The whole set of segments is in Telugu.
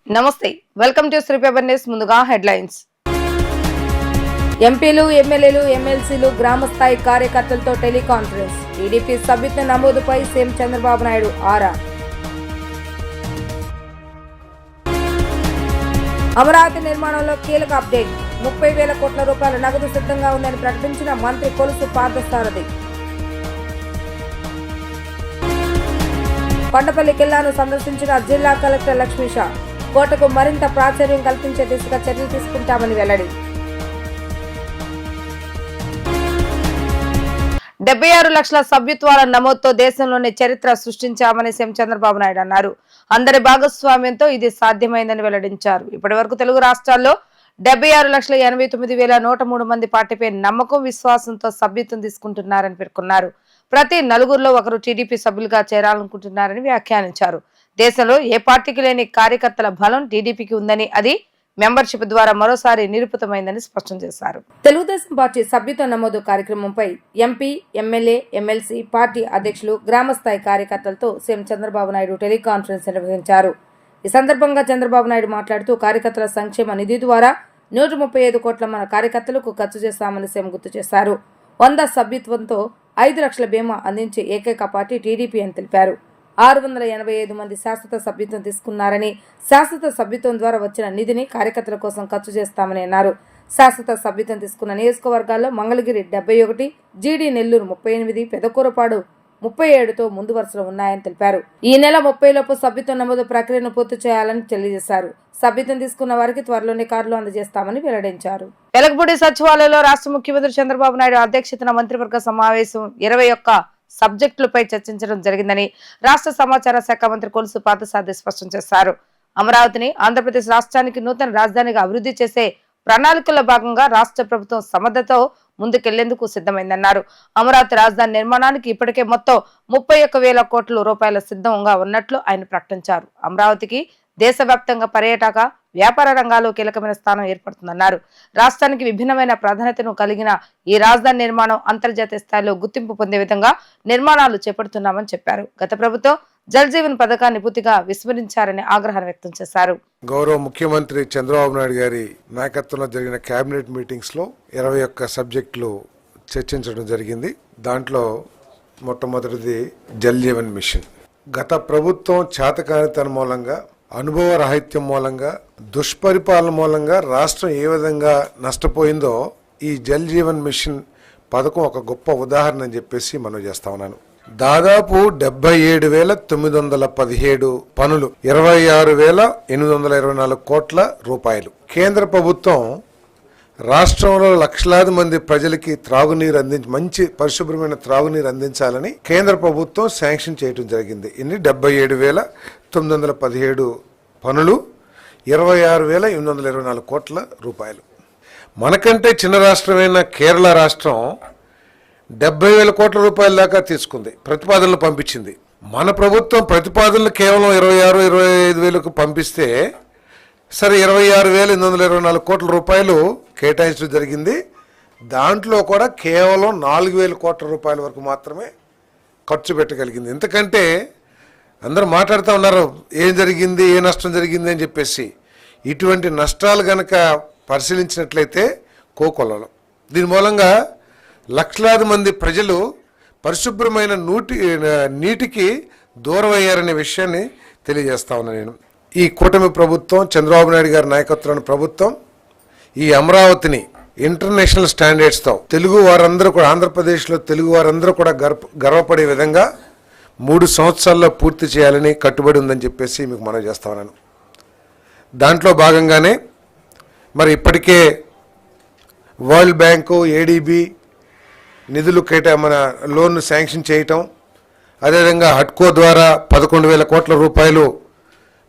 నమస్తే, welcome to Sri paper news. ముందుగా హెడ్లైన్స్. ఎంపీలు, ఎమ్మెల్యేలు, ఎమ్మెల్సీలు గ్రామ స్థాయి కార్యకర్తలతో టెలికాన్ఫరెన్స్. టీడీపీ సభ్యత్వ నమోదుపై సీఎం చంద్రబాబు నాయుడు ఆరా. అమరావతి నిర్మాణంలో కీలక అప్డేట్. 30,000 కోట్ల రూపాయల నగదు సిద్ధంగా ఉందని ప్రకటించిన మంత్రి కొలుసు పార్థసారథి. కొండపల్లి కిల్లాను సందర్శించిన జిల్లా కలెక్టర్ లక్ష్మీషా. కోటకు మరింత ప్రాచుర్యం కల్పించే దిశగా చర్యలు తీసుకుంటామని వెల్లడి. 76 లక్షల సభ్యత్వాల నమోదుతో దేశంలోని చరిత్ర సృష్టించామని సీఎం చంద్రబాబు నాయుడు అన్నారు. అందరి భాగస్వామ్యంతో ఇది సాధ్యమైందని వెల్లడించారు. ఇప్పటి వరకు తెలుగు రాష్ట్రాల్లో 76,89,103 మంది పార్టీపై నమ్మకం, విశ్వాసంతో సభ్యత్వం తీసుకుంటున్నారని పేర్కొన్నారు. ప్రతి నలుగురిలో ఒకరు టీడీపీ సభ్యులుగా చేరాలనుకుంటున్నారని వ్యాఖ్యానించారు. దేశంలో ఏ పార్టీకి లేని కార్యకర్తల బలం టీడీపీకి ఉందని, అది మెంబర్షిప్ ద్వారా మరోసారి నిరూపితమైందని స్పష్టం చేశారు. తెలుగుదేశం పార్టీ సభ్యత్వ నమోదు కార్యక్రమంపై ఎంపీ, ఎమ్మెల్యే, ఎమ్మెల్సీ పార్టీ అధ్యక్షులు, గ్రామ స్థాయి కార్యకర్తలతో సీఎం చంద్రబాబు నాయుడు టెలికాన్ఫరెన్స్ నిర్వహించారు. ఈ సందర్భంగా చంద్రబాబు నాయుడు మాట్లాడుతూ కార్యకర్తల సంక్షేమ నిధి ద్వారా 135 కోట్ల మన కార్యకర్తలకు ఖర్చు చేస్తామని సీఎం గుర్తు చేశారు. 100 సభ్యత్వంతో 5 లక్షల బీమా అందించే ఏకైక పార్టీ టీడీపీ అని తెలిపారు. 685 మంది శాశ్వత సభ్యత్వం తీసుకున్నారని, శాశ్వత సభ్యత్వం ద్వారా వచ్చిన నిధిని కార్యకర్తల కోసం ఖర్చు చేస్తామని అన్నారు. శాశ్వత సభ్యత్వం తీసుకున్న నియోజకవర్గాల్లో మంగళగిరి 71, జీడీ నెల్లూరు 38, పెదకూరపాడు 37తో ముందు వరుసలో ఉన్నాయని తెలిపారు. ఈ నెల 30 లోపు సభ్యత్వం నమోదు ప్రక్రియను పూర్తి చేయాలని తెలియజేశారు. సభ్యత్వం తీసుకున్న వారికి త్వరలోనే కార్డులు అందజేస్తామని వెల్లడించారు. వెలగపూడి సచివాలయంలో రాష్ట్ర ముఖ్యమంత్రి చంద్రబాబు నాయుడు అధ్యక్షతన మంత్రివర్గ సమావేశం 21 సబ్జెక్టులపై చర్చించడం జరిగిందని రాష్ట్ర సమాచార శాఖ మంత్రి కొలుసు పార్థసారథి స్పష్టం చేశారు. అమరావతిని ఆంధ్రప్రదేశ్ రాష్ట్రానికి నూతన రాజధానిగా అభివృద్ధి చేసే ప్రణాళికల్లో భాగంగా రాష్ట్ర ప్రభుత్వం సమర్థతో ముందుకెళ్లేందుకు సిద్ధమైందన్నారు. అమరావతి రాజధాని నిర్మాణానికి ఇప్పటికే మొత్తం 31,000 కోట్ల రూపాయల సిద్ధంగా ఉన్నట్లు ఆయన ప్రకటించారు. అమరావతికి దేశవ్యాప్తంగా పర్యాటక, వ్యాపార రంగాల్లో కీలకమైన స్థానం ఏర్పడుతుందన్నారు. రాష్ట్రానికి విభిన్నమైన ప్రాధాన్యతను కలిగిన ఈ రాజధాని నిర్మాణం అంతర్జాతీయ స్థాయిలో గుర్తింపు పొందే విధంగా నిర్మాణాలు చేపడుతున్నామని చెప్పారు. గత ప్రభుత్వం జల్ జీవన్ పథకాన్ని పూర్తిగా విస్మరించారని ఆగ్రహం వ్యక్తం చేశారు. గౌరవ ముఖ్యమంత్రి చంద్రబాబు నాయుడు గారి నాయకత్వంలో జరిగిన కేబినెట్ మీటింగ్స్ లో 21 సబ్జెక్టులు చర్చించడం జరిగింది. దాంట్లో మొట్టమొదటిది జల్ జీవన్ మిషన్. గత ప్రభుత్వం చేతకానితనం మూలంగా, అనుభవ రాహిత్యం మూలంగా, దుష్పరిపాలన మూలంగా రాష్ట్రం ఏ విధంగా నష్టపోయిందో ఈ జల్ జీవన్ మిషన్ పథకం ఒక గొప్ప ఉదాహరణ అని చెప్పేసి మనం చేస్తా ఉన్నాను. దాదాపు 77,917 పనులు, 26,824 కోట్ల రూపాయలు. కేంద్ర ప్రభుత్వం రాష్ట్రంలో లక్షలాది మంది ప్రజలకి త్రాగునీరు మంచి పరిశుభ్రమైన త్రాగునీరు అందించాలని కేంద్ర ప్రభుత్వం శాంక్షన్ చేయడం జరిగింది. ఇన్ని 77,917 పనులు, 26,824 కోట్ల రూపాయలు. మనకంటే చిన్న రాష్ట్రమైన కేరళ రాష్ట్రం 70,000 కోట్ల రూపాయల దాకా తీసుకుంది, ప్రతిపాదనలు పంపించింది. మన ప్రభుత్వం ప్రతిపాదనలు కేవలం 26,000-25,000కు పంపిస్తే సరే 26,824 కోట్ల రూపాయలు కేటాయించడం జరిగింది. దాంట్లో కూడా కేవలం 4,000 కోట్ల రూపాయల వరకు మాత్రమే ఖర్చు పెట్టగలిగింది. ఎందుకంటే అందరూ మాట్లాడుతూ ఉన్నారు ఏం జరిగింది, ఏ నష్టం జరిగింది అని చెప్పేసి. ఇటువంటి నష్టాలు గనక పరిశీలించినట్లయితే కోకొల్లలు. దీని మూలంగా లక్షలాది మంది ప్రజలు పరిశుభ్రమైన నీటికి దూరం అయ్యారనే విషయాన్ని తెలియజేస్తా ఉన్నాను నేను. ఈ కూటమి ప్రభుత్వం, చంద్రబాబు నాయుడు గారి నాయకత్వంలోని ప్రభుత్వం ఈ అమరావతిని ఇంటర్నేషనల్ స్టాండర్డ్స్తో తెలుగు వారందరూ కూడా, ఆంధ్రప్రదేశ్లో తెలుగు వారందరూ కూడా గర్వపడే విధంగా 3 సంవత్సరాల్లో పూర్తి చేయాలని కట్టుబడి ఉందని చెప్పేసి మీకు మనవి చేస్తా ఉన్నాను. దాంట్లో భాగంగానే మరి ఇప్పటికే వరల్డ్ బ్యాంకు, ఏడీబీ నిధులు మన లోన్ను శాంక్షన్ చేయటం, అదేవిధంగా హట్కో ద్వారా 11,000 కోట్ల రూపాయలు,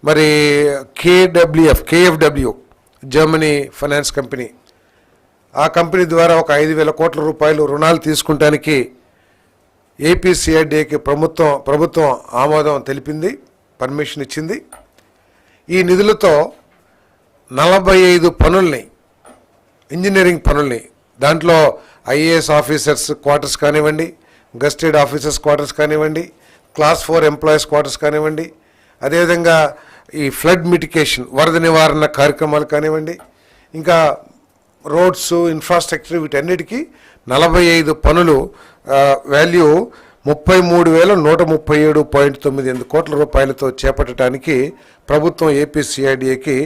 మరి కేఎఫ్డబ్ల్యూ జర్మనీ ఫైనాన్స్ కంపెనీ, ఆ కంపెనీ ద్వారా ఒక 5,000 కోట్ల రూపాయలు రుణాలు తీసుకుంటానికి ఏపీసీఐడికి ప్రభుత్వం ఆమోదం తెలిపింది, పర్మిషన్ ఇచ్చింది. ఈ నిధులతో 45 పనుల్ని, ఇంజనీరింగ్ పనుల్ని, దాంట్లో ఐఏఎస్ ఆఫీసర్స్ క్వార్టర్స్ కానివ్వండి, గెస్టెడ్ ఆఫీసర్స్ క్వార్టర్స్ కానివ్వండి, క్లాస్ 4 ఎంప్లాయీస్ క్వార్టర్స్ కానివ్వండి, అదేవిధంగా ఈ ఫ్లడ్ మిటికేషన్ వరద నివారణ కార్యక్రమాలు కానివ్వండి, ఇంకా రోడ్స్, ఇన్ఫ్రాస్ట్రక్చర్, వీటన్నిటికీ 45 పనులు వాల్యూ 33,137.98 కోట్ల రూపాయలతో చేపట్టడానికి ప్రభుత్వం ఏపీసీఐడిఏకి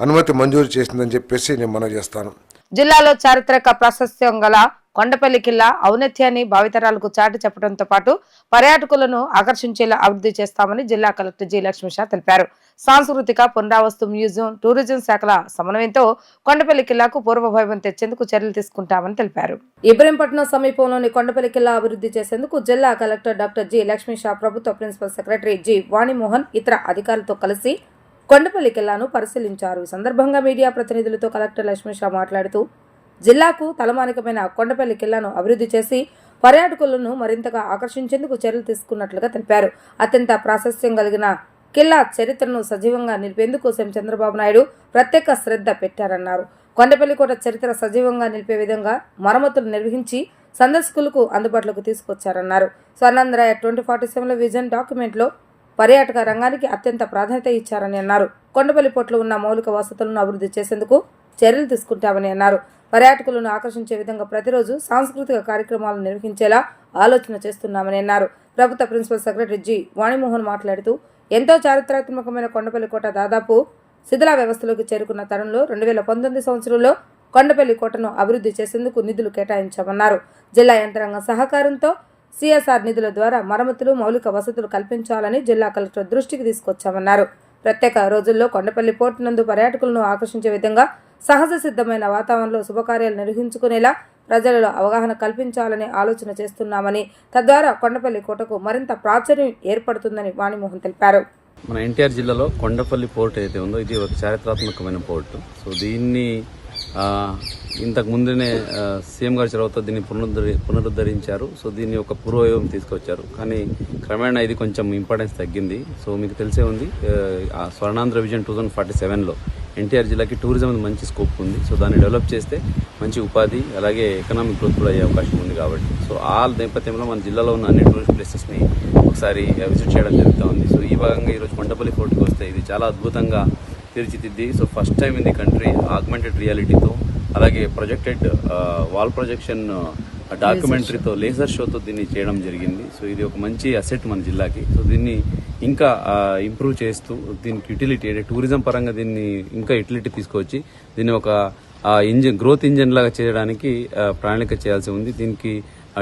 అనుమతి మంజూరు చేసిందని చెప్పేసి నేను మనవి చేస్తాను. జిల్లాలో చారిత్రక ప్రాశస్త్యం గల కొండపల్లి కిల్లా ఔన్నత్యాన్ని భావితరాలకు చాటి చెప్పడంతో పాటు పర్యాటకులను ఆకర్షించేలా అభివృద్ధి చేస్తామని జిల్లా కలెక్టర్ జి లక్ష్మీషా తెలిపారు. సాంస్కృతిక పునరావస్తు మ్యూజియం, టూరిజం శాఖల సమన్వయంతో కొండపల్లి కిల్లాకు పూర్వ వైభవం తెచ్చేందుకు చర్యలు తీసుకుంటామని తెలిపారు. ఇబ్రహీంపట్నం సమీపంలోని కొండపల్లి కిల్లా అభివృద్ధి చేసేందుకు జిల్లా కలెక్టర్ డాక్టర్ జి లక్ష్మీషా, ప్రభుత్వ ప్రిన్సిపల్ సెక్రటరీ జి వాణిమోహన్ ఇతర అధికారులతో కలిసి కొండపల్లి కిల్లాను పరిశీలించారు. ఈ సందర్భంగా మీడియా ప్రతినిధులతో కలెక్టర్ లక్ష్మీషా మాట్లాడుతూ జిల్లాకు తలమానికమైన కొండపల్లి కిల్లాను అభివృద్ధి చేసి పర్యాటకులను మరింతగా ఆకర్షించేందుకు చర్యలు తీసుకున్నట్లుగా తెలిపారు. అత్యంత ప్రాశస్త్యం కలిగిన కిల్లా చరిత్రను సజీవంగా నిలిపేందుకు సీఎం చంద్రబాబు నాయుడు ప్రత్యేక శ్రద్ధ పెట్టారన్నారు. కొండపల్లి కోట చరిత్ర సజీవంగా నిలిపే విధంగా మరమ్మతులు నిర్వహించి సందర్శకులకు అందుబాటులోకి తీసుకొచ్చారన్నారు. స్వర్ణాంధ్ర 2047 విజన్ డాక్యుమెంట్లో పర్యాటక రంగానికి అత్యంత ప్రాధాన్యత ఇచ్చారని అన్నారు. కొండపల్లి పోర్టులో ఉన్న మౌలిక వసతులను అభివృద్ధి చేసేందుకు చర్యలు తీసుకుంటామని అన్నారు. పర్యాటకులను ఆకర్షించే విధంగా ప్రతిరోజు సాంస్కృతిక కార్యక్రమాలను నిర్వహించేలా ఆలోచన చేస్తున్నామని అన్నారు. ప్రభుత్వ ప్రిన్సిపల్ సెక్రటరీ జి వాణిమోహన్ మాట్లాడుతూ ఎంతో చారిత్రాత్మకమైన కొండపల్లి కోట దాదాపు శిథిలా వ్యవస్థలోకి చేరుకున్న తరుణంలో 2019 సంవత్సరంలో కొండపల్లి కోటను అభివృద్ధి చేసేందుకు నిధులు కేటాయించామన్నారు. జిల్లా యంత్రాంగం సహకారంతో సిఎస్ఆర్ నిధుల ద్వారా మరమ్మతులు, మౌలిక వసతులు కల్పించాలని జిల్లా కలెక్టర్ దృష్టికి తీసుకొచ్చామన్నారు. ప్రత్యేక రోజుల్లో కొండపల్లి పోర్టు నందు పర్యాటకులను ఆకర్షించే విధంగా సహజ సిద్ధమైన వాతావరణంలో శుభకార్యాలు నిర్వహించుకునేలా ప్రజలలో అవగాహన కల్పించాలని ఆలోచన చేస్తున్నామని, తద్వారా కొండపల్లి కోటకు మరింత ప్రాచుర్యం ఏర్పడుతుందని వాణిమోహన్ తెలిపారు. మన ఎన్టీఆర్ జిల్లాలో కొండపల్లి పోర్ట్ ఏదైతే ఉందో ఇది ఒక చారిత్రాత్మకమైన పోర్టు. సో దీన్ని ఇంతకు ముందునే సీఎం గారి చొరవతో దీన్ని పునరుద్ధరించారు. సో దీన్ని ఒక పూర్వవైభవం తీసుకొచ్చారు. కానీ క్రమేణా ఇది కొంచెం ఇంపార్టెన్స్ తగ్గింది. సో మీకు తెలిసే ఉంది, స్వర్ణాంధ్ర విజన్ 2047లో ఎన్టీఆర్ జిల్లాకి టూరిజం మంచి స్కోప్ ఉంది. సో దాన్ని డెవలప్ చేస్తే మంచి ఉపాధి, అలాగే ఎకనామిక్ గ్రోత్ కూడా అయ్యే అవకాశం ఉంది కాబట్టి సో ఆ నేపథ్యంలో మన జిల్లాలో ఉన్న అన్ని టూరిస్ట్ ప్లేసెస్ని ఒకసారి విజిట్ చేయడం జరుగుతూ ఉంది. సో ఈ భాగంగా ఈరోజు కొండపల్లి ఫోర్ట్కి వస్తే ఇది చాలా అద్భుతంగా తీర్చిదిద్ది. So first time in the country augmented రియాలిటీతో, అలాగే ప్రొజెక్టెడ్ వాల్ ప్రొజెక్షన్ డాక్యుమెంటరీతో, లేజర్ షోతో దీన్ని చేయడం జరిగింది. సో ఇది ఒక మంచి అసెట్ మన జిల్లాకి. సో దీన్ని ఇంకా ఇంప్రూవ్ చేస్తూ దీనికి యూటిలిటీ అంటే టూరిజం పరంగా దీన్ని ఇంకా యూటిలిటీ తీసుకొచ్చి దీన్ని ఒక గ్రోత్ ఇంజిన్ లాగా చేయడానికి ప్రణాళిక చేయాల్సి ఉంది. దీనికి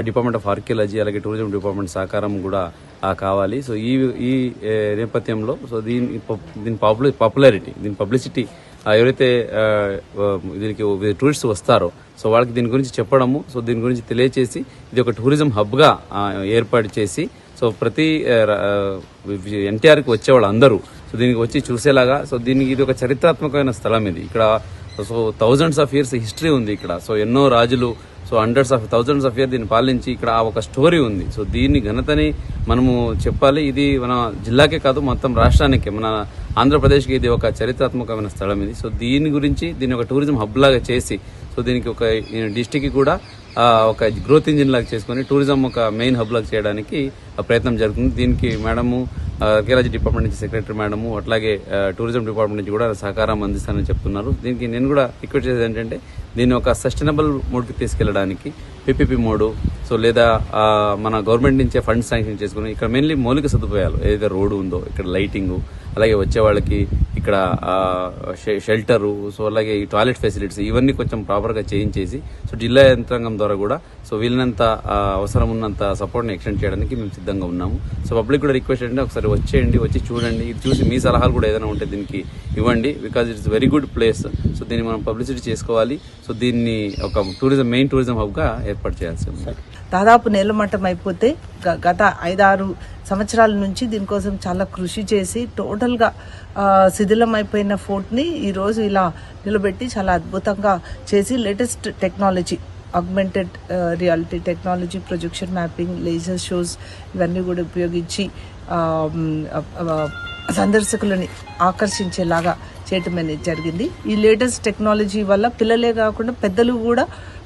డిపార్ట్మెంట్ ఆఫ్ ఆర్కియాలజీ అలాగే టూరిజం డిపార్ట్మెంట్ సహకారం కూడా కావాలి. సో ఈ నేపథ్యంలో సో దీని పాపులారిటీ, దీని పబ్లిసిటీ ఎవరైతే దీనికి టూరిస్ట్ వస్తారో సో వాళ్ళకి దీని గురించి చెప్పడము, సో దీని గురించి తెలియచేసి ఇది ఒక టూరిజం హబ్గా ఏర్పాటు చేసి సో ప్రతి ఎన్టీఆర్కి వచ్చేవాళ్ళు అందరూ సో దీనికి వచ్చి చూసేలాగా, సో దీనికి ఇది ఒక చరిత్రాత్మకమైన స్థలం. ఇది ఇక్కడ so thousands of years history ఉంది ఇక్కడ. సో ఎన్నో రాజులు సో థౌజండ్స్ ఆఫ్ ఇయర్ దీన్ని పాలించి ఇక్కడ ఒక స్టోరీ ఉంది. సో దీన్ని ఘనతని మనము చెప్పాలి. ఇది మన జిల్లాకే కాదు మొత్తం రాష్ట్రానికి, మన ఆంధ్రప్రదేశ్కి ఇది ఒక చరిత్రాత్మకమైన స్థలం ఇది. సో దీని గురించి దీన్ని ఒక టూరిజం హబ్ లాగా చేసి సో దీనికి ఒక డిస్టిక్కి కూడా ఒక గ్రోత్ ఇంజిన్ లాగా చేసుకుని టూరిజం ఒక మెయిన్ హబ్ లాగా చేయడానికి ప్రయత్నం జరుగుతుంది. దీనికి మేడము ఆర్కియాలజీ డిపార్ట్మెంట్ నుంచి సెక్రటరీ మేడము అట్లాగే టూరిజం డిపార్ట్మెంట్ నుంచి కూడా సహకారం అందిస్తానని చెప్తున్నారు. దీనికి నేను కూడా రిక్వెస్ట్ చేసేది ఏంటంటే దీన్ని ఒక సస్టైనబుల్ మోడ్కి తీసుకెళ్లడానికి పీపీపీ మోడు సో లేదా మన గవర్నమెంట్ నుంచే ఫండ్స్ శాంక్షన్ చేసుకుని ఇక్కడ మెయిన్లీ మౌలిక సదుపాయాలు ఏదైతే రోడ్డు ఉందో ఇక్కడ లైటింగు, అలాగే వచ్చే వాళ్ళకి ఇక్కడ షెల్టరు, సో అలాగే ఈ టాయిలెట్ ఫెసిలిటీస్ ఇవన్నీ కొంచెం ప్రాపర్గా చేయించేసి సో జిల్లా యంత్రాంగం ద్వారా కూడా సో వీళ్ళనంత అవసరం ఉన్నంత సపోర్ట్ని ఎక్స్టెండ్ చేయడానికి మేము సిద్ధంగా ఉన్నాము. సో పబ్లిక్ కూడా రిక్వెస్ట్ అంటే ఒకసారి వచ్చేయండి, వచ్చి చూడండి, ఇది చూసి మీ సలహాలు కూడా ఏదైనా ఉంటే దీనికి ఇవ్వండి. Because it's very good place. So దీన్ని మనం పబ్లిసిటీ చేసుకోవాలి. సో దీన్ని ఒక మెయిన్ టూరిజం హబ్గా ఏర్పాటు చేయాల్సి ఉంది. దాదాపు నేలమట్టం అయిపోతే గత 5-6 సంవత్సరాల నుంచి దీనికోసం చాలా కృషి చేసి టోటల్గా శిథిలం అయిపోయిన ఫోర్ట్ని ఈరోజు ఇలా నిలబెట్టి చాలా అద్భుతంగా చేసి latest technology, augmented reality technology, projection mapping, laser shows ఇవన్నీ కూడా ఉపయోగించి సందర్శకులని ఆకర్షించేలాగా చేయటం అనేది జరిగింది. ఈ లేటెస్ట్ టెక్నాలజీ వల్ల పిల్లలే కాకుండా పెద్దలు కూడా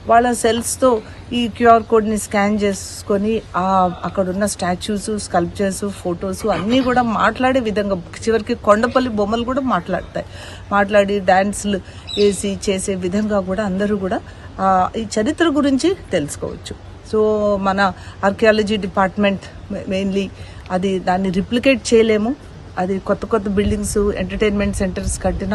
వాళ్ళ సెల్స్తో ఈ క్యూఆర్ కోడ్ని స్కాన్ చేసుకొని అక్కడ ఉన్న స్టాచ్యూస్, స్కల్ప్చర్స్, ఫొటోస్ అన్నీ కూడా మాట్లాడే విధంగా, చివరికి కొండపల్లి బొమ్మలు కూడా మాట్లాడి డాన్స్లు వేసి చేసే విధంగా కూడా అందరూ కూడా ఈ చరిత్ర గురించి తెలుసుకోవచ్చు. సో మన ఆర్కియాలజీ డిపార్ట్మెంట్ మెయిన్లీ దాన్ని రిప్లికేట్ చేయలేము. అది కొత్త బిల్డింగ్స్, ఎంటర్టైన్మెంట్ సెంటర్స్ కట్టిన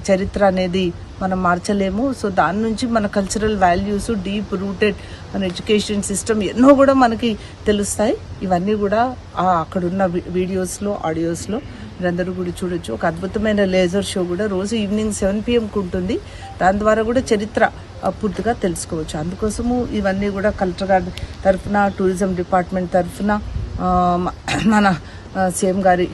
చరిత్ర అనేది మనం మార్చలేము. సో దాని నుంచి మన కల్చరల్ వాల్యూస్, డీప్ రూటెడ్ మన ఎడ్యుకేషన్ సిస్టమ్ ఎన్నో కూడా మనకి తెలుస్తాయి. ఇవన్నీ కూడా అక్కడున్న వీడియోస్లో, ఆడియోస్లో మీరందరూ కూడా చూడొచ్చు. ఒక అద్భుతమైన లేజర్ షో కూడా రోజు ఈవినింగ్ 7 PM ఉంటుంది. దాని ద్వారా కూడా చరిత్ర పూర్తిగా తెలుసుకోవచ్చు. అందుకోసము ఇవన్నీ కూడా కలెక్టర్ గారి తరఫున, టూరిజం డిపార్ట్మెంట్ తరఫున, మన సీఎం గారి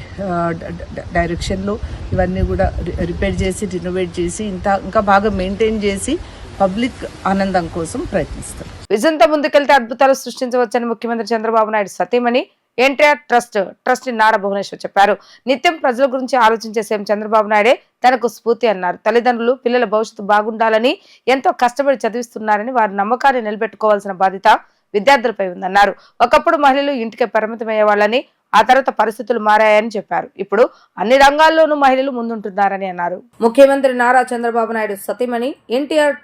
డైరెక్షన్లో ఇవన్నీ కూడా రిపేర్ చేసి, రినోవేట్ చేసి, ఇంకా బాగా మెయింటైన్ చేసి పబ్లిక్ ఆనందం కోసం ప్రయత్నిస్తారు. విజన్తో ముందుకెళ్తే అద్భుతాలు సృష్టించవచ్చని ముఖ్యమంత్రి చంద్రబాబు నాయుడు సతీమణి ఎన్టీఆర్ ట్రస్ట్ నారా భువనేశ్వర్ చెప్పారు. నిత్యం ప్రజల గురించి ఆలోచించే సీఎం చంద్రబాబు నాయుడే తనకు స్ఫూర్తి అన్నారు. తల్లిదండ్రులు పిల్లల భవిష్యత్తు బాగుండాలని ఎంతో కష్టపడి చదివిస్తున్నారని, వారి నమ్మకాన్ని నిలబెట్టుకోవాల్సిన బాధ్యత విద్యార్థులపై ఉందన్నారు. ఒకప్పుడు మహిళలు ఇంటికే పరిమితమయ్యేవాళ్ళని, ఆ తర్వాత పరిస్థితులు మారాయని చెప్పారు. ఇప్పుడు అన్ని రంగాల్లోనూ మహిళలు ముందుంటున్నారని అన్నారు. ముఖ్యమంత్రి నారా చంద్రబాబు నాయుడు సతీమణి ఎన్టీఆర్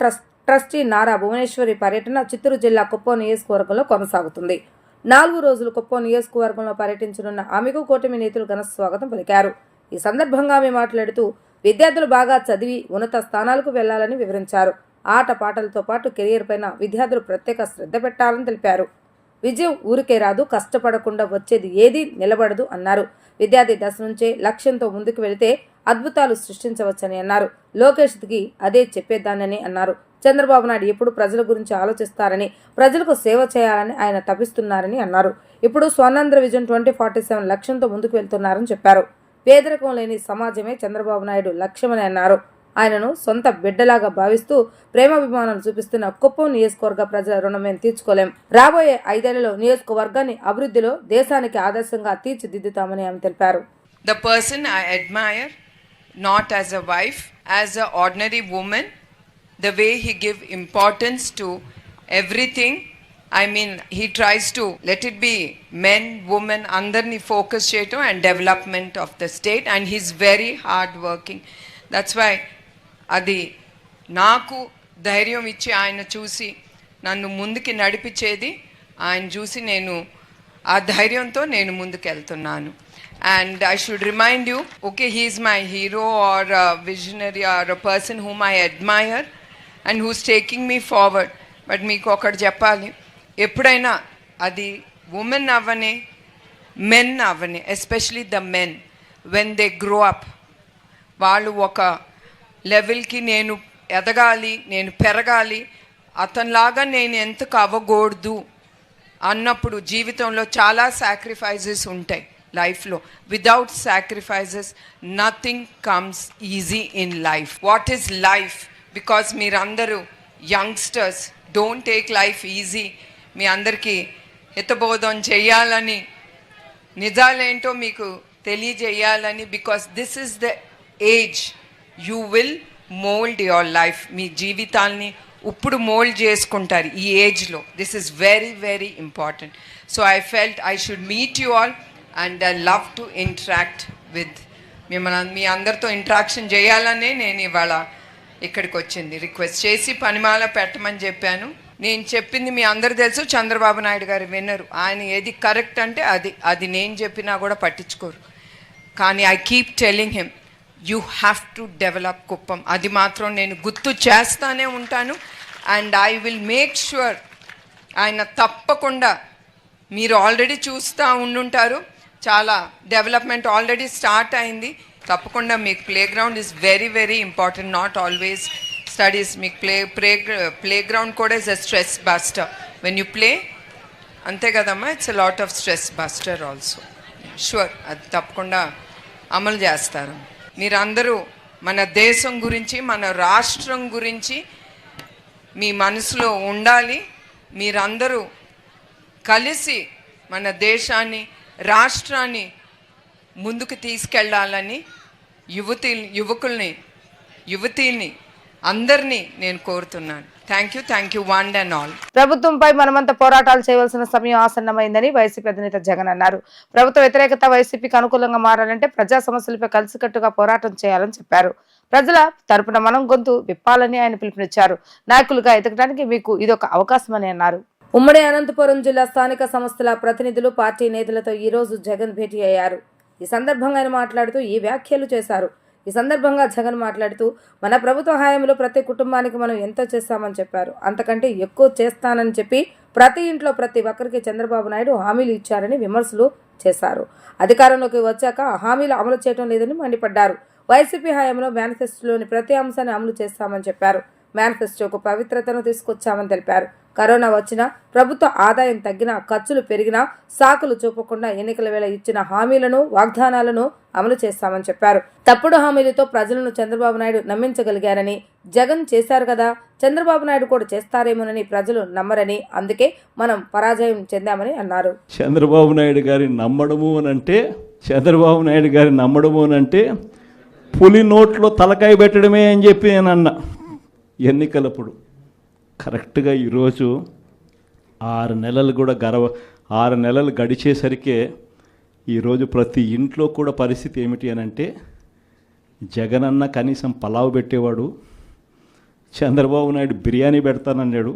ట్రస్టీ నారా భువనేశ్వరి పర్యటన చిత్తూరు జిల్లా కుప్పం నియోజకవర్గంలో కొనసాగుతుంది. 4 రోజులు కుప్పం నియోజకవర్గంలో పర్యటించనున్న ఆమెకు కూటమి నేతలు ఘన స్వాగతం పలికారు. ఈ సందర్భంగా ఆమె మాట్లాడుతూ విద్యార్థులు బాగా చదివి ఉన్నత స్థానాలకు వెళ్లాలని వివరించారు. ఆట పాటలతో పాటు కెరీర్ పైన విద్యార్థులు ప్రత్యేక శ్రద్ధ పెట్టాలని తెలిపారు. విజయం ఊరికే రాదు, కష్టపడకుండా వచ్చేది ఏది నిలబడదు అన్నారు. విద్యార్థి దశ నుంచే లక్ష్యంతో ముందుకు వెళితే అద్భుతాలు సృష్టించవచ్చని అన్నారు. లోకేష్కి అదే చెప్పేదానని అన్నారు. చంద్రబాబు నాయుడు ఎప్పుడు ప్రజల గురించి ఆలోచిస్తారని, ప్రజలకు సేవ చేయాలని ఆయన తపిస్తున్నారని అన్నారు. ఇప్పుడు స్వర్ణాంధ్ర విజన్ 2047 లక్ష్యంతో ముందుకు వెళ్తున్నారని చెప్పారు. పేదరికం లేని సమాజమే చంద్రబాబు నాయుడు లక్ష్యమని అన్నారు. ఆయనను సొంత బిడ్డలాగా భావిస్తూ ప్రేమాభిమానాలు చూపిస్తున్న కుప్పం నియోజకవర్గ ప్రజల రుణం మేము తీర్చుకోలేం. రాబోయే 5 ఏళ్లలో నియోజకవర్గాన్ని అభివృద్ధిలో దేశానికి ఆదర్శంగా తీర్చిదిద్దుతామని ఆమె తెలిపారు. The person I admire, not as a wife, as an ordinary woman, the way he give importance to everything. I mean, he tries to let it be men, women, andarni focus cheyatam and development of the state, and he's very hard working. That's why అది నాకు ధైర్యం ఇచ్చి ఆయన చూసి నన్ను ముందుకి నడిపించేది ఆయన చూసి నేను ఆ ధైర్యంతో నేను ముందుకు వెళ్తున్నాను. And I should remind you, okay, he is my hero or a visionary or a person whom I admire and who's taking me forward. But మీకు ఒకటి చెప్పాలి, ఎప్పుడైనా అది ఉమెన్ అవ్వని, మెన్ అవ్వని, especially the men, when they grow up, వాళ్ళు ఒక లెవెల్కి నేను ఎదగాలి, నేను పెరగాలి, అతనిలాగా నేను ఎంతకు అవ్వకూడదు అన్నప్పుడు జీవితంలో చాలా సాక్రిఫైజెస్ ఉంటాయి లైఫ్లో. Without sacrifices nothing comes easy in life. What is life? Because మీరందరూ youngsters, don't take life easy. మీ అందరికీ హితబోధం చేయాలని, నిజాలేంటో మీకు తెలియజేయాలని, because this is the age you will mould your life. మీ జీవితాల్ని ఇప్పుడు మోల్డ్ చేసుకుంటారు ఈ ఏజ్లో. This is very very important. So I felt I should meet you all and I love to interact with మిమ్మల్ని. మీ అందరితో ఇంటరాక్షన్ చేయాలనే నేను ఇవాళ ఇక్కడికి వచ్చింది. రిక్వెస్ట్ చేసి పనిమాల పెట్టమని చెప్పాను. నేను చెప్పింది మీ అందరు తెలుసు, చంద్రబాబు నాయుడు గారు వినరు. ఆయన ఏది కరెక్ట్ అంటే అది నేను చెప్పినా కూడా పట్టించుకోరు. కానీ I keep telling him, you have to develop Kuppam. అది మాత్రం నేను గుర్తు చేస్తానే ఉంటాను. And I will make sure ఆయన తప్పకుండా, మీరు ఆల్రెడీ చూస్తూ ఉండుంటారు, చాలా డెవలప్మెంట్ ఆల్రెడీ స్టార్ట్ అయింది. తప్పకుండా మీకు play ground is very very important, not always studies. మీకు ప్లే గ్రౌండ్ కూడా is a stress buster. When you play, అంతే కదమ్మా, it's a lot of stress buster also. Sure, అది తప్పకుండా అమలు చేస్తారు. మీరందరూ మన దేశం గురించి, మన రాష్ట్రం గురించి మీ మనసులో ఉండాలి. మీరందరూ కలిసి మన దేశాన్ని, రాష్ట్రాన్ని ముందుకు తీసుకెళ్ళాలని యువతిని అందరినీ నేను కోరుతున్నాను. Thank you one and all. ప్రభుత్వంపై మనమంతా పోరాటాలు చేయవలసిన సమయం ఆసన్నమైందని వైసీపీ అధినేత జగన్ అన్నారు. ప్రభుత్వ వ్యతిరేకత వైసీపీకి అనుకూలంగా మారాలంటే ప్రజా సమస్యలపై కలిసికట్టుగా పోరాటం చేయాలని చెప్పారు. ప్రజల తరపున మనం గొంతు విప్పాలని ఆయన పిలుపునిచ్చారు. నాయకులుగా ఎదగడానికి మీకు ఇదొక అవకాశమని అన్నారు. ఉమ్మడి అనంతపురం జిల్లా స్థానిక సంస్థల ప్రతినిధులు పార్టీ నేతలతో ఈ రోజు జగన్ భేటీ అయ్యారు. ఈ సందర్భంగా ఆయన మాట్లాడుతూ ఈ వ్యాఖ్యలు చేశారు. ఈ సందర్భంగా జగన్ మాట్లాడుతూ మన ప్రభుత్వ హయాంలో ప్రతి కుటుంబానికి మనం ఎంతో చేస్తామని చెప్పారు. అంతకంటే ఎక్కువ చేస్తానని చెప్పి ప్రతి ఇంట్లో ప్రతి ఒక్కరికి చంద్రబాబు నాయుడు హామీలు ఇచ్చారని విమర్శలు చేశారు. అధికారంలోకి వచ్చాక హామీలు అమలు చేయడం లేదని మండిపడ్డారు. వైసీపీ హయాంలో మేనిఫెస్టోలోని ప్రతి అంశాన్ని అమలు చేస్తామని చెప్పారు. మేనిఫెస్టోకు పవిత్రతను తీసుకొచ్చామని తెలిపారు. కరోనా వచ్చినా, ప్రభుత్వ ఆదాయం తగ్గినా, ఖర్చులు పెరిగినా సాకులు చూపకుండా ఎన్నికల వేళ ఇచ్చిన హామీలను, వాగ్దానాలను అమలు చేస్తామని చెప్పారు. తప్పుడు హామీలతో ప్రజలను చంద్రబాబు నాయుడు నమ్మించగలిగారని, జగన్ చేశారు కదా, చంద్రబాబు నాయుడు కూడా చేస్తారేమోనని ప్రజలు నమ్మరని, అందుకే మనం పరాజయం చెందామని అన్నారు. చంద్రబాబు నాయుడు గారిని నమ్మడము అంటే పులి నోట్లో తలకాయ పెట్టడమే అని చెప్పి నేను అన్నా ఎన్నికలప్పుడు. కరెక్ట్గా ఈరోజు 6 నెలలు గడిచేసరికే ఈరోజు ప్రతి ఇంట్లో కూడా పరిస్థితి ఏమిటి అని అంటే, జగనన్న కనీసం పలావ్ పెట్టేవాడు, చంద్రబాబు నాయుడు బిర్యానీ పెడతానన్నాడు.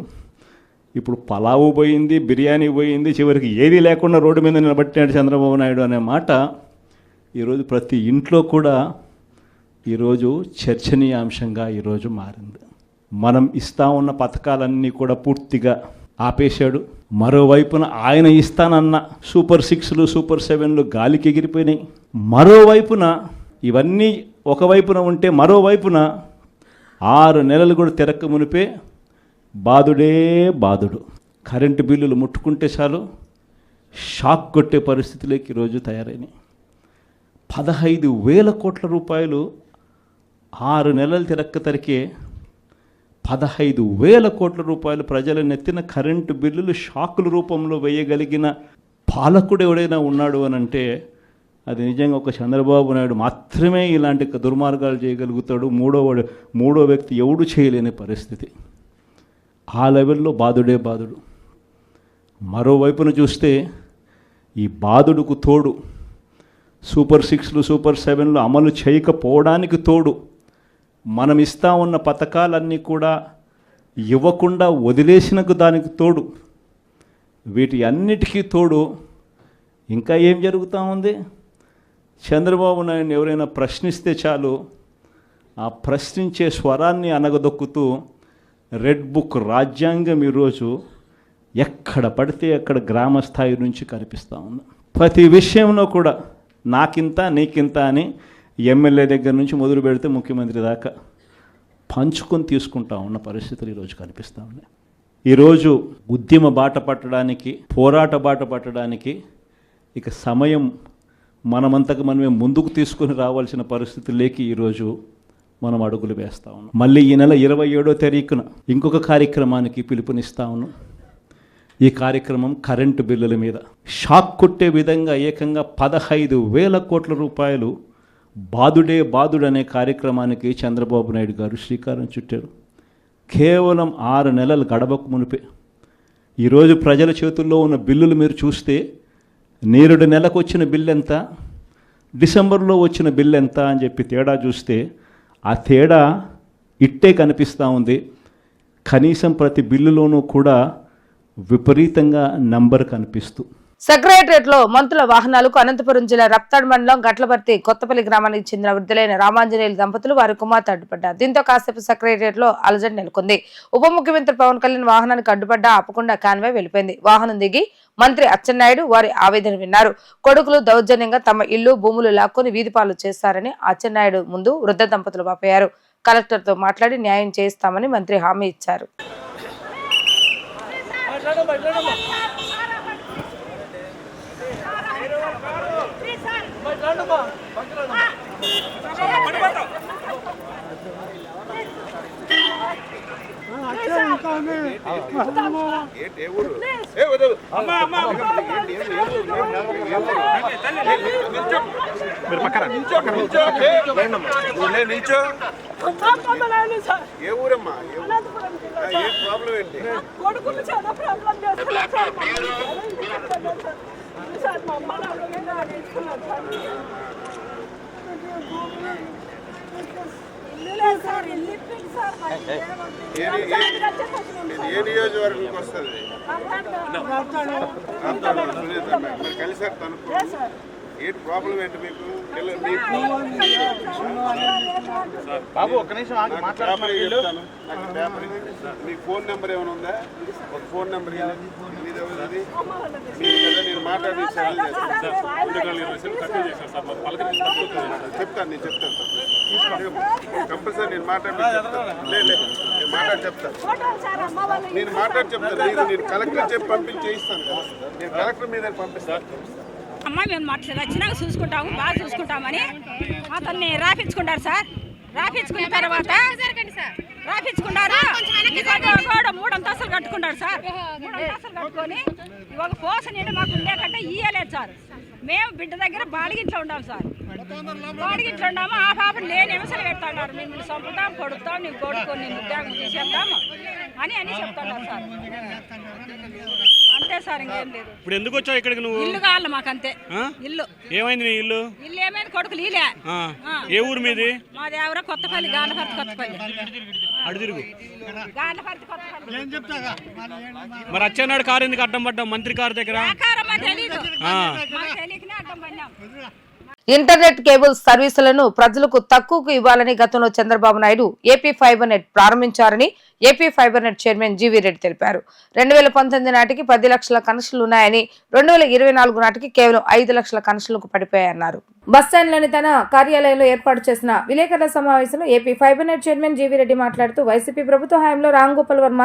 ఇప్పుడు పలావు పోయింది, బిర్యానీ పోయింది, చివరికి ఏది లేకుండా రోడ్డు మీద నిలబట్టినాడు చంద్రబాబు నాయుడు అనే మాట ఈరోజు ప్రతి ఇంట్లో కూడా ఈరోజు చర్చనీయాంశంగా ఈరోజు మారింది. మనం ఇస్తా ఉన్న పథకాలన్నీ కూడా పూర్తిగా ఆపేశాడు. మరోవైపున ఆయన ఇస్తానన్న సూపర్ 6లు, సూపర్ 7లు గాలికి ఎగిరిపోయినాయి. మరోవైపున ఇవన్నీ ఒకవైపున ఉంటే, మరోవైపున 6 నెలలు కూడా తిరక్క మునిపే బాధుడు. కరెంటు బిల్లులు ముట్టుకుంటే చాలు షాక్ కొట్టే పరిస్థితులకి ఈరోజు తయారైనాయి. 15,000 కోట్ల రూపాయలు 6 నెలలు తిరక్క తరికే 15,000 కోట్ల రూపాయలు ప్రజల నెత్తిన కరెంటు బిల్లులు షాకుల రూపంలో వేయగలిగిన పాలకుడు ఎవడైనా ఉన్నాడు అని అంటే అది నిజంగా ఒక చంద్రబాబు నాయుడు మాత్రమే ఇలాంటి దుర్మార్గాలు చేయగలుగుతాడు. మూడో వ్యక్తి ఎవడు చేయలేని పరిస్థితి. ఆ లెవెల్లో బాధుడు. మరోవైపున చూస్తే ఈ బాధుడుకు తోడు సూపర్ 6లు, సూపర్ 7లు అమలు చేయకపోవడానికి తోడు మనం ఇస్తా ఉన్న పథకాలన్నీ కూడా ఇవ్వకుండా వదిలేసినకు దానికి తోడు, వీటి అన్నిటికీ తోడు ఇంకా ఏం జరుగుతూ ఉంది? చంద్రబాబు నాయుడు ఎవరైనా ప్రశ్నిస్తే చాలు ఆ ప్రశ్నించే స్వరాన్ని అనగదొక్కుతూ రెడ్ బుక్ రాజ్యాంగం ఈరోజు ఎక్కడ పడితే అక్కడ గ్రామ స్థాయి నుంచి కనిపిస్తూ ఉంది. ప్రతి విషయంలో కూడా నాకింత నీకింత అని ఎమ్మెల్యే దగ్గర నుంచి మొదలు పెడితే ముఖ్యమంత్రి దాకా పంచుకొని తీసుకుంటా ఉన్న పరిస్థితులు ఈరోజు కనిపిస్తూ ఉన్నాయి. ఈరోజు ఉద్యమ బాట పట్టడానికి, పోరాట బాట పట్టడానికి ఇక సమయం మనమంతకు మనమే ముందుకు తీసుకొని రావాల్సిన పరిస్థితుల్లోకి ఈరోజు మనం అడుగులు వేస్తూ ఉన్నాం. మళ్ళీ ఈ నెల 27వ తారీఖున ఇంకొక కార్యక్రమానికి పిలుపునిస్తా ఉన్నాం. ఈ కార్యక్రమం కరెంటు బిల్లుల మీద షాక్ కొట్టే విధంగా ఏకంగా 15,000 కోట్ల రూపాయలు బాధుడు అనే కార్యక్రమానికి చంద్రబాబు నాయుడు గారు శ్రీకారం చుట్టారు. కేవలం 6 నెలలు గడవకు మునిపే ఈరోజు ప్రజల చేతుల్లో ఉన్న బిల్లులు మీరు చూస్తే, నేరుడు నెలకు వచ్చిన బిల్లు ఎంత, డిసెంబర్లో వచ్చిన బిల్లు ఎంత అని చెప్పి తేడా చూస్తే ఆ తేడా ఇట్టే కనిపిస్తూ ఉంది. కనీసం ప్రతి బిల్లులోనూ కూడా విపరీతంగా నంబర్ కనిపిస్తూ. సెక్రటరియట్ లో మంత్రుల వాహనాలకు అనంతపురం జిల్లా రప్తాడ్ మండలం గట్లపర్తి కొత్తపల్లి గ్రామానికి చెందిన వృద్ధులైన రామాంజనేయులు దంపతులు వారి కుమార్తె అడ్డుపడ్డారు. దీంతో కాసేపు సెక్రటరియట్ లో అలజడి నెలకొంది. ఉప ముఖ్యమంత్రి పవన్ కళ్యాణ్ వాహనానికి అడ్డుపడ్డా ఆపకుండా కాన్వాయ్ వెళ్లిపోయింది. వాహనం దిగి మంత్రి అచ్చెన్నాయుడు వారి ఆవేదన విన్నారు. కొడుకులు దౌర్జన్యంగా తమ ఇల్లు, భూములు లాక్కొని వీధిపాలు చేస్తారని అచ్చెన్నాయుడు ముందు వృద్ధ దంపతులు వాపోయారు. కలెక్టర్ తో మాట్లాడి న్యాయం చేయిస్తామని మంత్రి హామీ ఇచ్చారు. మీరు పక్కన నిల్చో ఏ ఊరమ్మా? ఏ ప్రాబ్లం ఏంటి? కొడుకులు చాలా ప్రాబ్లం చేస్తున్నారు సార్. సార్ మా అమ్మ నాన్న తీసుకున్నారు సార్. ఇల్లు లేదు సార్, ఇల్లు ఇప్పింది సార్. ఏ నియోజకవర్గంకి వస్తుంది? మరి కలిసారు తను? ఏంటి ప్రాబ్లం ఏంటి మీకు? బాబు ఒక్క నిమిషం చెప్తాను. మీకు ఫోన్ నెంబర్ ఏమైనా ఉందా? ఒక ఫోన్ నెంబర్ నేను మాట్లాడిస్తాను. నేను చెప్తాను కంపల్సరీ. నేను మాట్లాడి చెప్తాను. నేను మాట్లాడి చెప్తాను. నేను కలెక్టర్ చెప్పి చేయిస్తాను కదా. నేను కలెక్టర్ మీద పంపిస్తాను. అమ్మ మేము వచ్చినాక చూసుకుంటాము, బాగా చూసుకుంటామని అతన్ని రాపించుకుంటారు సార్. రాపించుకున్న తర్వాత రాపించుకున్నారు. 3 అంతస్తులు కట్టుకున్నాడు సార్. 3 అంతస్తులు కట్టుకొని ఒక పోస నేను మాకు ఉండే కంటే ఇయ్యలేదు సార్. మేము బిడ్డ దగ్గర బాలిగింట్లో ఉండాలి సార్. బాలిగింట్లో ఉన్నాము. ఆ పాపను లేని నిమిషాలు పెడతాడారు. మేము చంపుతాం, కొడుతాం, నీకు కొడుకొని నేను ఉద్యోగం తీసేద్దాము అని చెప్తున్నారు సార్. అంతే సార్, ఇంకేం లేదు. ఇప్పుడు ఎందుకు వచ్చావు ఇక్కడికి నువ్వు? ఇల్లు కావాలి మాకు, అంతే. ఇల్లు ఏమైంది నీ ఇల్లు? ఇల్లు ఏమైంది? కొడుకులు ఇలే. ఏ ఊరు మీది? మాది ఎవరో కొత్తపల్లి, గానపర్తి కొత్తపల్లి. అడు తిరుగు. గానపర్తి కొత్తపల్లి. మరి వచ్చేనాడు కారు ఎందుకు అడ్డం పడ్డాం మంత్రి కారు దగ్గర? తెలీదు, తెలియకనే అడ్డం పడినాం. ఇంటర్నెట్ కేబుల్ సర్వీసులను ప్రజలకు తక్కువకు ఇవ్వాలని గతంలో Chandrababu Naidu AP fibre net ప్రారంభించారని AP fibre net chairman GV Reddy తెలిపారు. 2019 నాటికి 10 లక్షల కనెక్షన్లు ఉన్నాయని 2024 నాటికి కేవలం 5 లక్షల కనెక్షన్లకు పడిపోయాయన్నారు. బస్టాండ్లోని తన కార్యాలయంలో ఏర్పాటు చేసిన విలేకరుల సమావేశంలో AP fibre net chairman GV Reddy మాట్లాడుతూ వైసీపీ ప్రభుత్వ హయాంలో రామ్ గోపాల్ వర్మ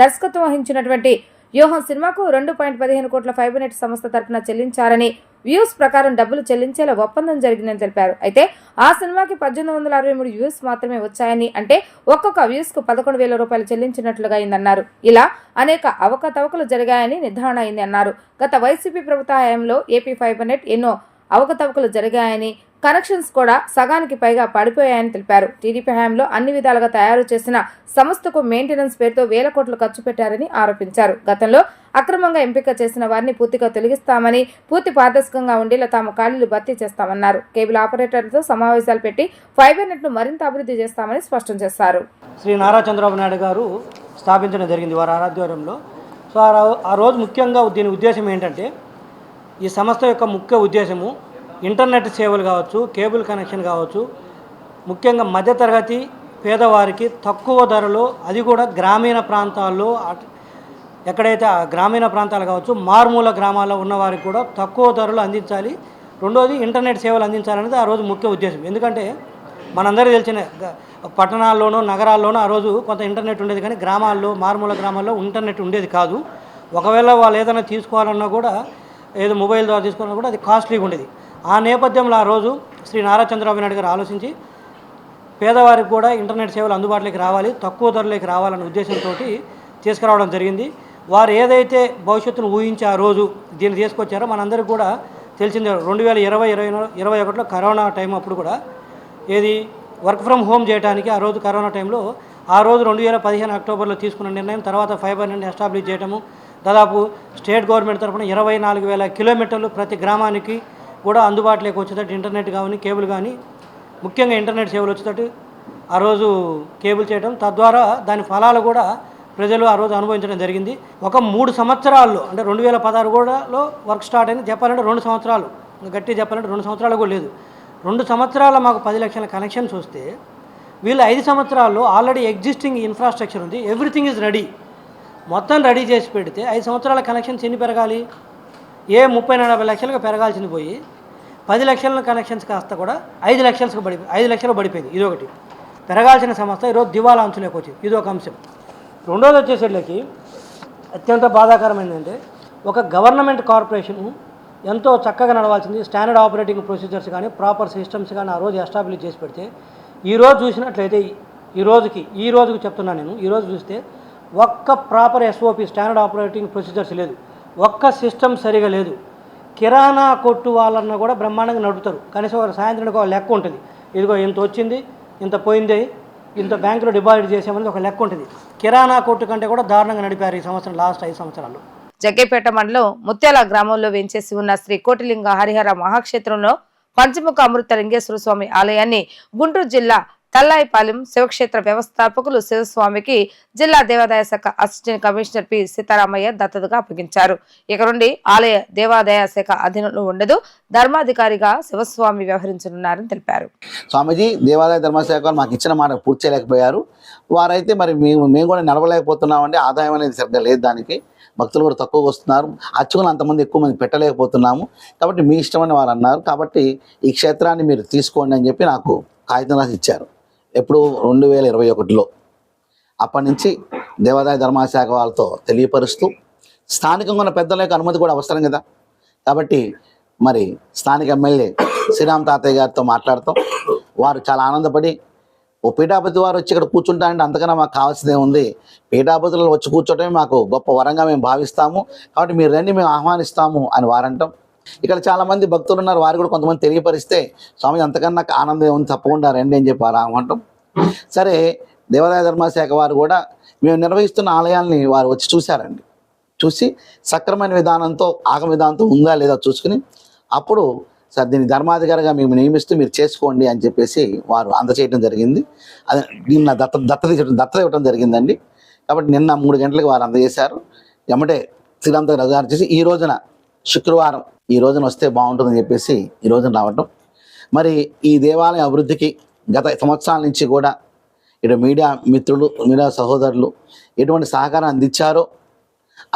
దర్శకత్వం వహించినటువంటి వ్యూహం సినిమాకు 2.15 కోట్ల ఫైబర్ నెట్ సంస్థ తరఫున చెల్లించారని, వ్యూస్ ప్రకారం డబ్బులు చెల్లించేలా ఒప్పందం జరిగిందని తెలిపారు. అయితే ఆ సినిమాకి 1863 వ్యూస్ మాత్రమే వచ్చాయని, అంటే ఒక్కొక్క వ్యూస్ కు 11,000 రూపాయలు చెల్లించినట్లుగా అయిందన్నారు. ఇలా అనేక అవకతవకలు జరిగాయని నిర్ధారణ అయింది అన్నారు. గత వైసీపీ ప్రభుత్వ హయాంలో ఏపీ ఫైబర్ నెట్ ఎన్నో అవకతవకలు జరిగాయని, కనెక్షన్స్ కూడా సగానికి పైగా పడిపోయాయని తెలిపారు. టీడీపీ హయాంలో అన్ని విధాలుగా తయారు చేసిన సంస్థకు మెయింటెనెన్స్ పేరుతో 1,000 కోట్లు ఖర్చు పెట్టారని ఆరోపించారు. గతంలో అక్రమంగా ఎంపిక చేసిన వారిని పూర్తిగా తొలగిస్తామని, పూర్తి పారదర్శకంగా ఉండేలా తాము ఖాళీలు భర్తీ చేస్తామన్నారు. కేబుల్ ఆపరేటర్లతో సమావేశాలు పెట్టి ఫైబర్ నెట్ ను మరింత అభివృద్ధి చేస్తామని స్పష్టం చేశారు. శ్రీ నారా చంద్రబాబు నాయుడు గారు స్థాపించడం జరిగింది వారి ఆధ్వర్యంలో. సో ఆ రోజు ముఖ్యంగా దీని ఉద్దేశం ఏంటంటే, ఈ సంస్థ యొక్క ముఖ్య ఉద్దేశము ఇంటర్నెట్ సేవలు కావచ్చు, కేబుల్ కనెక్షన్ కావచ్చు, ముఖ్యంగా మధ్యతరగతి పేదవారికి తక్కువ ధరలో, అది కూడా గ్రామీణ ప్రాంతాల్లో, ఎక్కడైతే గ్రామీణ ప్రాంతాలు కావచ్చు, మారుమూల గ్రామాల్లో ఉన్నవారికి కూడా తక్కువ ధరలు అందించాలి. రెండోది ఇంటర్నెట్ సేవలు అందించాలనేది ఆ రోజు ముఖ్య ఉద్దేశం. ఎందుకంటే మనందరికీ తెలిసిన పట్టణాల్లోనూ నగరాల్లోనూ ఆ రోజు కొంత ఇంటర్నెట్ ఉండేది, కానీ గ్రామాల్లో, మారుమూల గ్రామాల్లో ఇంటర్నెట్ ఉండేది కాదు. ఒకవేళ వాళ్ళు ఏదైనా తీసుకోవాలన్నా కూడా, ఏదో మొబైల్ ద్వారా తీసుకోవాలన్నా కూడా అది కాస్ట్లీగా ఉండేది. ఆ నేపథ్యంలో ఆ రోజు శ్రీ నారా చంద్రబాబు నాయుడు గారు ఆలోచించి పేదవారికి కూడా ఇంటర్నెట్ సేవలు అందుబాటులోకి రావాలి, తక్కువ ధరలోకి రావాలనే ఉద్దేశంతో తీసుకురావడం జరిగింది. వారు ఏదైతే భవిష్యత్తును ఊహించి ఆ రోజు దీన్ని తీసుకొచ్చారో మనందరికీ కూడా తెలిసిందే. 2020-21 కరోనా టైం అప్పుడు కూడా ఏది వర్క్ ఫ్రమ్ హోమ్ చేయడానికి ఆ రోజు కరోనా టైంలో ఆ రోజు 2015 అక్టోబర్లో తీసుకున్న నిర్ణయం, తర్వాత ఫైబర్ నెట్ ఎస్టాబ్లిష్ చేయడము, దాదాపు స్టేట్ గవర్నమెంట్ తరఫున 24,000 కిలోమీటర్లు ప్రతి గ్రామానికి కూడా అందుబాటులోకి వచ్చేటట్టు ఇంటర్నెట్ కానీ కేబుల్ కానీ, ముఖ్యంగా ఇంటర్నెట్ సేవలు వచ్చేటట్టు ఆ రోజు కేబుల్ చేయడం, తద్వారా దాని ఫలాలు కూడా ప్రజలు ఆ రోజు అనుభవించడం జరిగింది. ఒక 3 సంవత్సరాల్లో, అంటే 2016 కూడాలో వర్క్ స్టార్ట్ అయింది. చెప్పాలంటే 2 సంవత్సరాలు, గట్టిగా చెప్పాలంటే 2 సంవత్సరాలు కూడా లేదు. 2 సంవత్సరాల మాకు 10 లక్షల కనెక్షన్స్ వస్తే, వీళ్ళు 5 సంవత్సరాల్లో ఆల్రెడీ ఎగ్జిస్టింగ్ ఇన్ఫ్రాస్ట్రక్చర్ ఉంది, ఎవ్రీథింగ్ ఈజ్ రెడీ, మొత్తం రెడీ చేసి పెడితే 5 సంవత్సరాల కనెక్షన్స్ ఎన్ని పెరగాలి? 30-40 లక్షలుగా పెరగాల్సింది పోయి 10 లక్షల కనెక్షన్స్ కాస్త కూడా 5 లక్షలు పడిపోయింది. ఇదొకటి. పెరగాల్సిన సంస్థ ఈరోజు దివాలా అంచులోకి వచ్చింది. ఇది ఒక అంశం. రెండోది వచ్చేసరికి అత్యంత బాధాకరమైందంటే, ఒక గవర్నమెంట్ కార్పొరేషను ఎంతో చక్కగా నడవాల్సింది, స్టాండర్డ్ ఆపరేటింగ్ ప్రొసీజర్స్ కానీ, ప్రాపర్ సిస్టమ్స్ కానీ ఆ రోజు ఎస్టాబ్లిష్ చేసి పెడితే, ఈరోజు చూసినట్లయితే ఈ రోజుకి చెప్తున్నాను నేను, ఈరోజు చూస్తే ఒక్క proper SOP standard operating procedures లేదు, ఒక్క సిస్టమ్ సరిగా లేదు. కిరాణా కొట్టు వాళ్ళన్నా కూడా బ్రహ్మాండంగా నడుపుతారు. కనీసం ఒక సాయంత్రానికి ఒక లెక్క ఉంటుంది, ఇదిగో ఇంత వచ్చింది, ఇంత పోయింది, ఇంత బ్యాంకులో డిపాజిట్ చేసామని ఒక లెక్క ఉంటుంది. కిరాణా కొట్టు కంటే కూడా దారుణంగా నడిపారు ఈ సంవత్సరం, లాస్ట్ 5 సంవత్సరాలు. జగ్గేపేట మండలం ముత్యాల గ్రామంలో వేంచేసి ఉన్న శ్రీ కోటిలింగ హరిహర మహాక్షేత్రంలో పంచముఖ అమృత లింగేశ్వర స్వామి ఆలయాన్ని గుంటూరు జిల్లా తల్లాయిపాలెం శివక్షేత్ర వ్యవస్థాపకులు శివస్వామికి జిల్లా దేవాదాయ శాఖ అసిస్టెంట్ కమిషనర్ పి సీతారామయ్య దత్తతగా అప్పగించారు. ఇక నుండి ఆలయ దేవాదాయ శాఖ అధీనంలో ఉండదు, ధర్మాధికారిగా శివస్వామి వ్యవహరించనున్నారని తెలిపారు. స్వామీజీ దేవాదాయ ధర్మశాఖ మాకు ఇచ్చిన మాట పూర్తి చేయలేకపోయారు. వారైతే మరి మేము కూడా నడవలేకపోతున్నామండి. ఆదాయం అనేది సరిగ్గా లేదు, దానికి భక్తులు కూడా తక్కువగా వస్తున్నారు, అర్చకులు అంతమంది ఎక్కువ మంది పెట్టలేకపోతున్నాము, కాబట్టి మీ ఇష్టమని వారు అన్నారు. కాబట్టి ఈ క్షేత్రాన్ని మీరు తీసుకోండి అని చెప్పి నాకు కాగితం రాసి ఇచ్చారు. ఎప్పుడు 2021లో. అప్పటి నుంచి దేవాదాయ ధర్మశాఖ వాళ్ళతో తెలియపరుస్తూ స్థానికంగా ఉన్న పెద్దల యొక్క అనుమతి కూడా అవసరం కదా. కాబట్టి మరి స్థానిక ఎమ్మెల్యే శ్రీరామ్ తాతయ్య గారితో మాట్లాడతాం. వారు చాలా ఆనందపడి ఓ పీఠాపతి వారు వచ్చి ఇక్కడ కూర్చుంటారంటే అంతకన్నా మాకు కావాల్సిందే ఉంది, పీఠాపతులు వచ్చి కూర్చోటమే మాకు గొప్ప వరంగా మేము భావిస్తాము, కాబట్టి మీరు రండి, మేము ఆహ్వానిస్తాము అని వారంటాం. ఇక్కడ చాలామంది భక్తులు ఉన్నారు, వారు కూడా కొంతమంది తెలియపరిస్తే స్వామి అంతకన్నా నాకు ఆనందం ఉంది, తప్పకుండా రండి అని చెప్పి వారు ఆహ్వానం. సరే దేవాదాయ ధర్మశాఖ వారు కూడా మేము నిర్వహిస్తున్న ఆలయాల్ని వారు వచ్చి చూశారండి. చూసి సక్రమైన విధానంతో ఆగమ విధానంతో ఉందా లేదా చూసుకుని అప్పుడు సార్ దీన్ని ధర్మాధికారిగా మేము నియమిస్తూ మీరు చేసుకోండి అని చెప్పేసి వారు అందచేయడం జరిగింది. అది నిన్న దత్తత ఇవ్వడం జరిగిందండి. కాబట్టి నిన్న 3 గంటలకు వారు అందజేశారు. ఎమ్మటే శ్రీరామ్తో రజారు చేసి ఈ రోజున శుక్రవారం ఈ రోజున వస్తే బాగుంటుందని చెప్పేసి ఈ రోజున రావటం. మరి ఈ దేవాలయం అభివృద్ధికి గత సంవత్సరాల నుంచి కూడా ఇటు మీడియా మిత్రులు, మీడియా సహోదరులు ఎటువంటి సహకారం అందించారో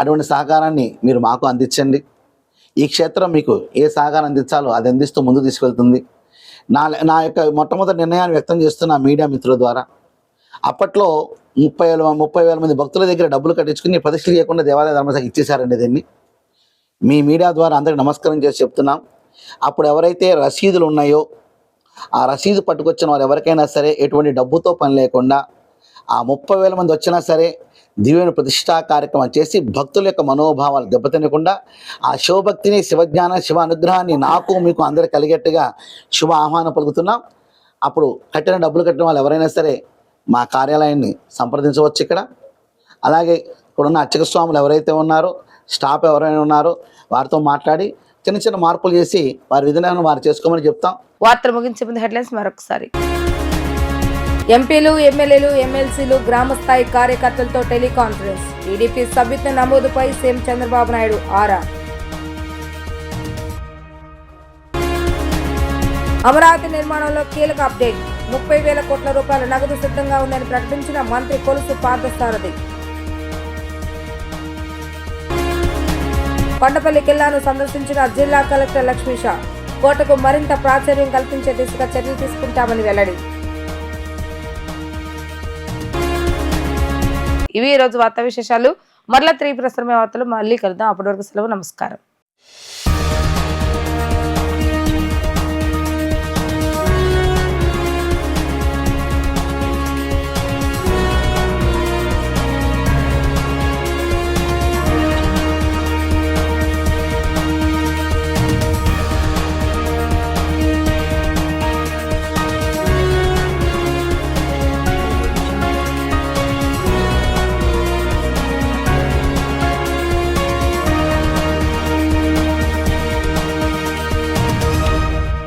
అటువంటి సహకారాన్ని మీరు మాకు అందించండి. ఈ క్షేత్రం మీకు ఏ సహకారం అందించాలో అది అందిస్తూ ముందు తీసుకెళ్తుంది. నా యొక్క మొట్టమొదటి నిర్ణయాన్ని వ్యక్తం చేస్తున్న మీడియా మిత్రుల ద్వారా. అప్పట్లో 30,000 మంది భక్తుల దగ్గర డబ్బులు కట్టించుకుని ప్రతిష్ఠ చేయకుండా దేవాలయ ధర్మశాఖ ఇచ్చేశారండి. దీన్ని మీ మీడియా ద్వారా అందరికి నమస్కారం చేసి చెప్తున్నాం. అప్పుడు ఎవరైతే రసీదులు ఉన్నాయో ఆ రసీదు పట్టుకొచ్చిన వారు ఎవరికైనా సరే ఎటువంటి డబ్బుతో పని లేకుండా ఆ 30,000 మంది వచ్చినా సరే దివ్యమైన ప్రతిష్టా కార్యక్రమం చేసి భక్తుల యొక్క మనోభావాలు దెబ్బతినకుండా ఆ శివభక్తిని, శివజ్ఞాన, శివ అనుగ్రహాన్ని నాకు మీకు అందరికి కలిగేట్టుగా శుభ ఆహ్వానం పలుకుతున్నాం. అప్పుడు డబ్బులు కట్టిన వాళ్ళు ఎవరైనా సరే మా కార్యాలయాన్ని సంప్రదించవచ్చు. ఇక్కడ అలాగే ఇక్కడున్న అర్చక స్వాములు ఎవరైతే ఉన్నారో, స్టాఫ్ ఎవరైనా ఉన్నారో వారితో మాట్లాడి చిన్న మార్పులు చేసి వారి విధానాలను వారు చేసుకోమని చెప్తాం. వార్తలు ముగించే ముందు హెడ్లైన్స్ మరొకసారి. ఎంపీలు, ఎమ్మెల్యేలు, ఎమ్మెల్సీలు, గ్రామ స్థాయి కార్యకర్తలతో టెలికాన్ఫరెన్స్. టీడీపీ సభ్యత్వ నమోదుపై సీఎం చంద్రబాబు నాయుడు ఆరా. అమరావతి నిర్మాణంలో కీలక అప్డేట్. 30,000 కోట్ల రూపాయల నగదు సిద్ధంగా ఉందని ప్రకటించిన మంత్రి కొలుసు పార్థసారథి. కొండపల్లి కిల్లాను సందర్శించిన జిల్లా కలెక్టర్ లక్ష్మీష. కోటకు మరింత ప్రాచుర్యం కల్పించే దిశగా చర్యలు తీసుకుంటామని వెల్లడి. ఇవి ఈ రోజు వార్తా విశేషాలు. మరలా 3 ప్రసారమే వార్తలు మళ్ళీ కలుద్దాం. అప్పటి వరకు సెలవు, నమస్కారం.